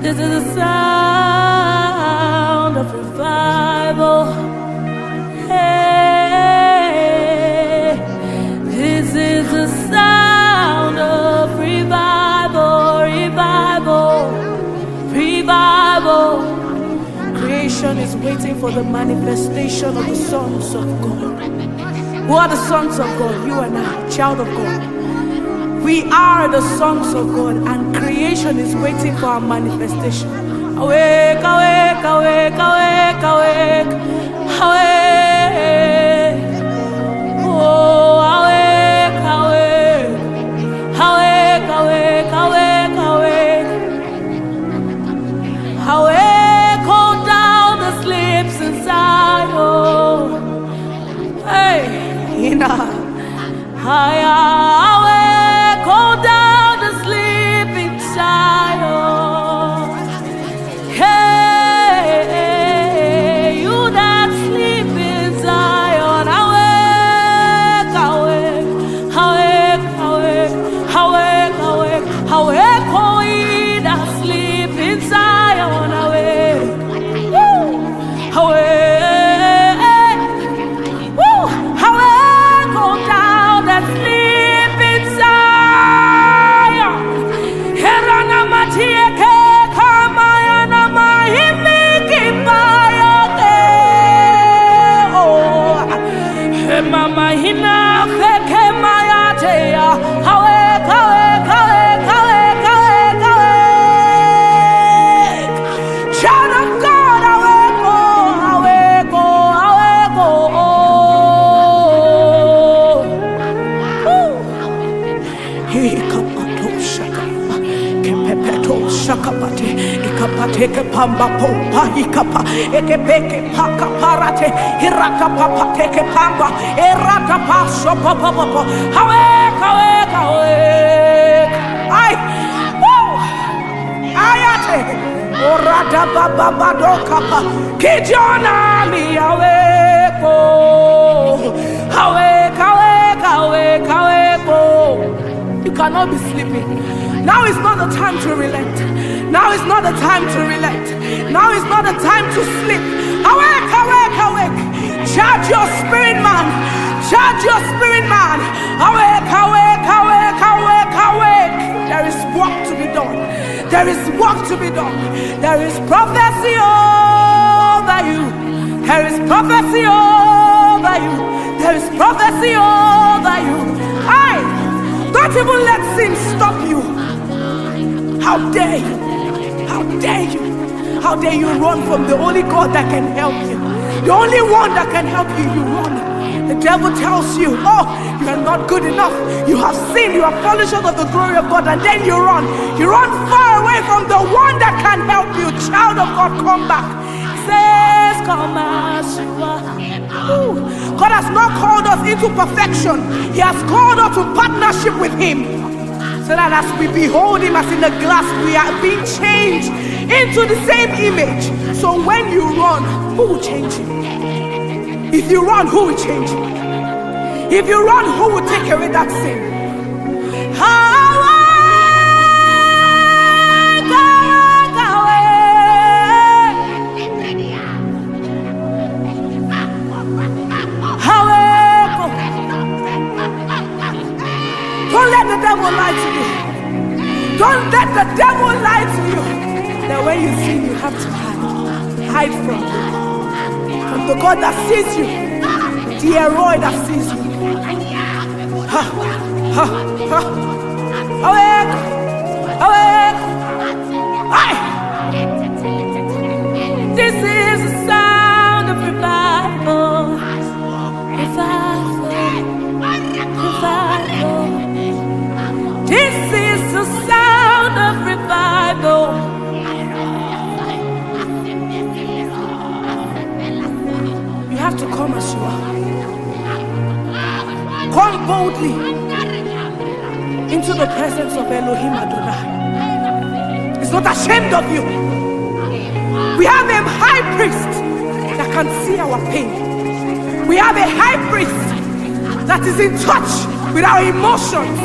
This is the sound of revival. Hey, this is the sound of revival, revival, revival. Creation is waiting for the manifestation of the sons of God. Who are the sons of God? You and I, child of God. We are the sons of God, and creation is waiting for our manifestation. Awake, awake, awake, awake, awake, awake. Oh, awake, awake, awake, awake, awake, awake. Awake, hold down the sleeps inside. Oh, hey, higher. Hold down the sleep inside. Oh, hey, you that sleep inside. Awake, awake, awake, awake, awake, awake, awake. Oh, ye that sleep inside. Awake, woo, awake, woo, awake. Hold down that sleep. Mama hina feke mayatea. Awake, awake, awake, awake, awake, awake. Child of God, awake, oh, awake, oh, awake, oh, oh. He kapato shakapa, kepepeto shakapate, ikapate kepamba pompa, ikapa, ekepeke paka parate, hiraka papa teke pamba, eraka paso papa papa. Awake, awake, awake. Ay, woo, ayate, orada baba bado kapa, kijona mi awake, oh, awake, awake, awake, awake, oh. You cannot be sleeping. Now is not the time to relent. Now is not the time to relent. Now is not the time to sleep. Awake, awake, awake. Charge your spirit, man. Charge your spirit, man. Awake, awake, awake, awake, awake. There is work to be done. There is work to be done. There is prophecy over you. There is prophecy over you. There is prophecy over you. Don't even let sin stop you. How dare you? How dare you? How dare you run from the only God that can help you? The only one that can help you, you run. The devil tells you, oh, you are not good enough. You have sinned, you have fallen short of the glory of God, and then you run. You run far away from the one that can help you. Child of God, come back. He says, come as you are. Ooh. God has not called us into perfection. He has called us to partnership with Him. So that as we behold Him as in a glass, we are being changed into the same image. So when you run, who will change you? If you run, who will change you? If you run, who will take away that sin? Don't let the devil lie to you. Don't let the devil lie to you. That when you sin, you have to hide. Hide from the God that sees you. The Eroi that sees you. Ha, ha, ha. Awake, awake. Aye. This is the sound of revival. Revival, revival. This is the sound of revival. You have to come as you are. Come boldly into the presence of Elohim Adonai. He's not ashamed of you. We have a high priest that can see our pain. We have a high priest that is in touch with our emotions.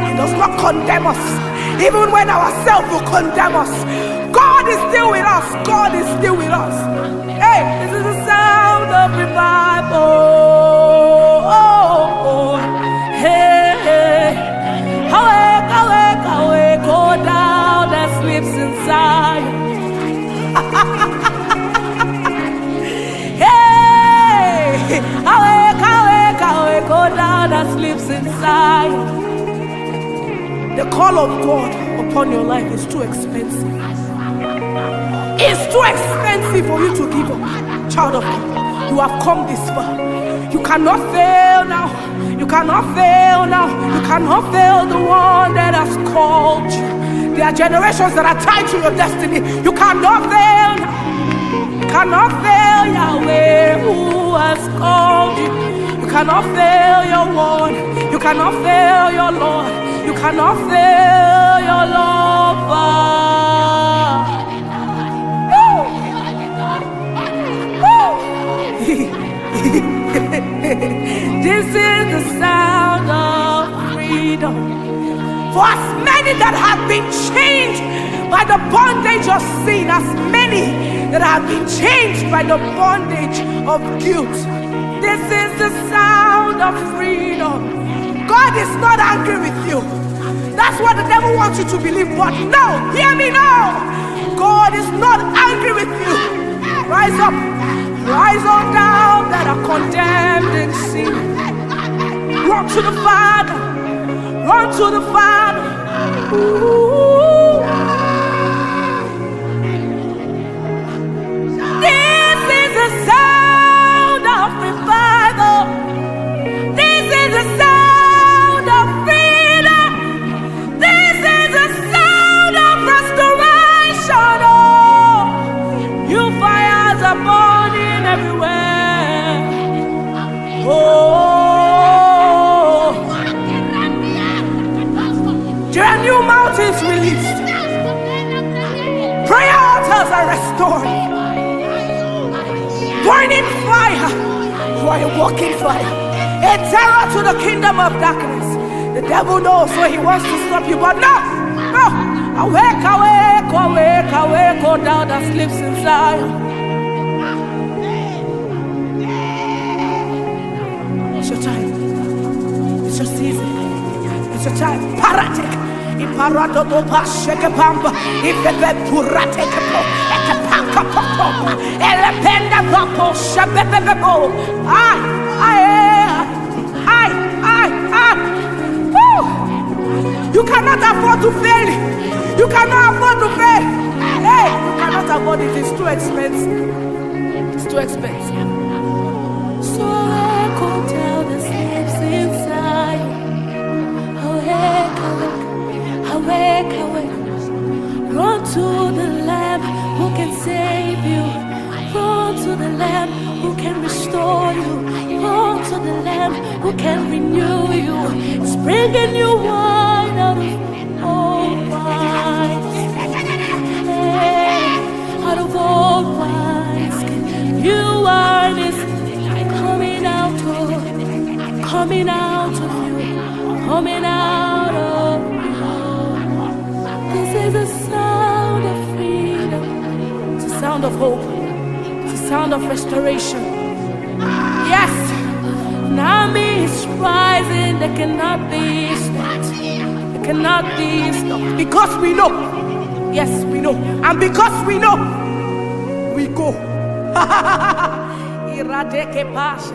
He does not condemn us. Even when ourselves will condemn us, God is still with us. God is still with us. Hey, this is the sound of revival. Hey, hey. Awake, awake, awake, go down that sleeps inside. Hey, awake, awake, awake, go down that sleeps inside. The call of God upon your life is too expensive. It's too expensive for you to give up. Child of God, you have come this far. You cannot fail now. You cannot fail now. You cannot fail the one that has called you. There are generations that are tied to your destiny. You cannot fail now. You cannot fail Yahweh who has called you. You cannot fail your one. You cannot fail your Lord. You cannot fail your lover. This is the sound of freedom. For as many that have been changed by the bondage of sin, as many that have been changed by the bondage of guilt, this is the sound of freedom. God is not angry with you. That's what the devil wants you to believe. But no, hear me now. God is not angry with you. Rise up. Rise on down that are condemned in sin. Run to the Father. Run to the Father. Ooh. This is the sound of revival. This is the sound of freedom. This is the sound of restoration. Oh, you fires are burning everywhere. Oh, there are new mountains released. Prayer altars are restored. Burning fire. You are a walking fire. A terror to the kingdom of darkness. The devil knows, so he wants to stop you, but no, no. Awake, awake, awake, awake, go down that sleeps inside. It's your time. It's your season. It's your time. Paratic. Iparado do pasheke pamba. Ifebe purate kapo. Ekapaka popo. Elependa popo. Shabebebo. Ay. Woo! You cannot afford to fail. You cannot afford to fail. Hey, you cannot afford it. It's too expensive. It's too expensive. So go tell the sleeps inside. Awake, awake, awake, awake. Run to the Lamb who can save you. Run to the Lamb who can restore you. Run to the Lamb who can renew you. Spring a new wine out of old wine. Hey, out of old wines. You are this coming out of you. Coming out of you. This is the sound of freedom. It's the sound of hope. It's the sound of restoration. Yes, an army is rising. They cannot be stopped. They cannot be stopped. Because we know. Yes, we know. And because we know, we go. Iradeke pasha.